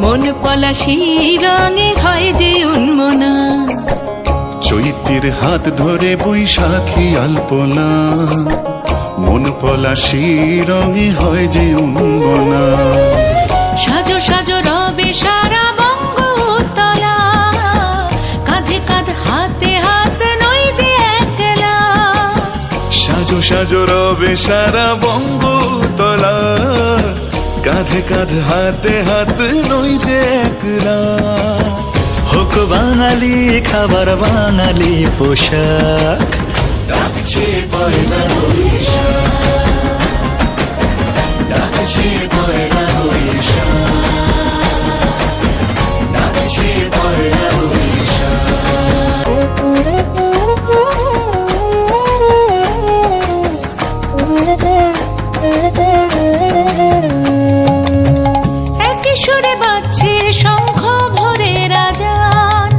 মন পলাশি রঙে হয় যে উন্মনা। চৈত্রের হাত ধরে বৈশাখী আলপনা, মন পলাশি রঙে হয় যে উন্মনা। সাজো সাজো রবে সারা বঙ্গোত্তলা, কাঁধে কাঁধ হাতে হাত নই যে একলা। সাজো সাজো রবে সারা বঙ্গোত্তলা, কাঁধে কাঁধ হাতে হাত নই যে একলা। হোক বাঙালি খাবার বাঙালি পোশাক, ডাকছে পয়লা বৈশাখ, ডাকছে পয়লা বৈশাখ, ডাকছে পয়লা একই সুরে বাজছে শঙ্খ ভরে রাজান,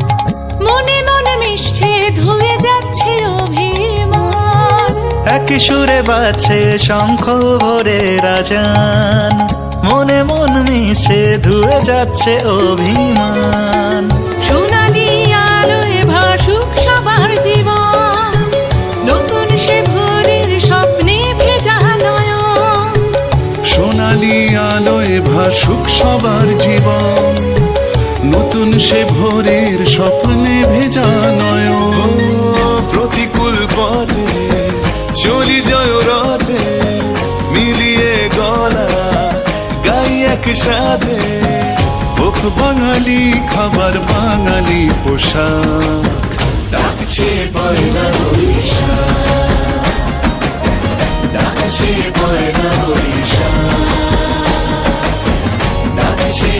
মনে মনে মিশছে ধুয়ে যাচ্ছে অভিমান। একই সুরে বাজছে শঙ্খ ভরে রাজান, মনে মন মিশে ধুয়ে যাচ্ছে অভিমান। সোনালি আলোয় ভাসুক সবার জীবন, নতুন সে ভোরের স্বপ্নে ভেজা নয়ন। সোনালি আলোয় ভাসুক সবার জীবন, নতুন সে ভোরের স্বপ্নে ভেজা নয়ন। প্রতিকূল পথে চলি জয় রথে, মিলিয়ে গলা গাই একসাথে। হোক বাঙালি খাবার বাঙালি পোশাক, ডাকছে পয়লা বৈশাখ, ডাকছে পয়লা বৈশাখ, ডাকছে